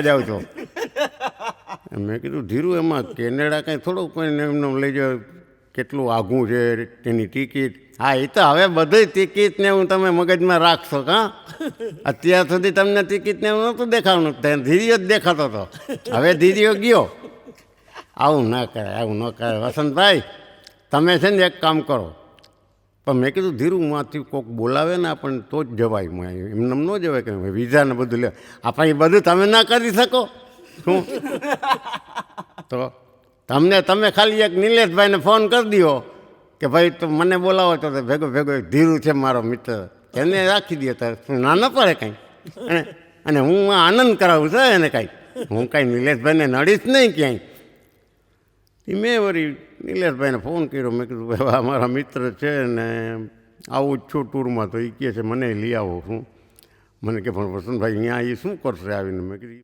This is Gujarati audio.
જ આવજો. મેં કીધું ધીરુ એમાં કેનેડા કાંઈ થોડુંક કોઈને એમને લઈ જાવ, કેટલું આઘું છે તેની ટિકિટ. હા એ તો હવે બધી ટિકિટને હું તમે મગજમાં રાખશો કાં. અત્યાર સુધી તમને ટિકિટને એવું નહોતું દેખાવાનું, ધીરીઓ જ દેખાતો હતો. હવે ધીરીઓ ગયો. આવું ના કરાય, આવું ન કરાય વસંતભાઈ. તમે છે ને એક કામ કરો. પણ મેં કીધું ધીરુમાંથી કોઈક બોલાવે ને આપણને તો જ જવાય. એમને ન જવાય કે વિઝાને બધું લે. આપણે એ બધું તમે ના કરી શકો શું? તો તમે ખાલી એક નિલેશભાઈને ફોન કરી દો કે ભાઈ તો મને બોલાવો તો ભેગો એક ધીરુ છે મારો મિત્ર, એને રાખી દો તો ના ન પડે કાંઈ. અને હું આનંદ કરાવું છું એને કાંઈ. હું કાંઈ નિલેશભાઈને નડીશ નહીં ક્યાંય. એ મેં વળી નિલેશભાઈને ફોન કર્યો. મેં કીધું ભાઈ અમારા મિત્ર છે ને આવું જ છું ટૂરમાં, તો એ કહે છે મને લઈ આવો. શું મને કે પણ વસંતભાઈ અહીંયા એ શું કરશે આવીને? મેં કીધું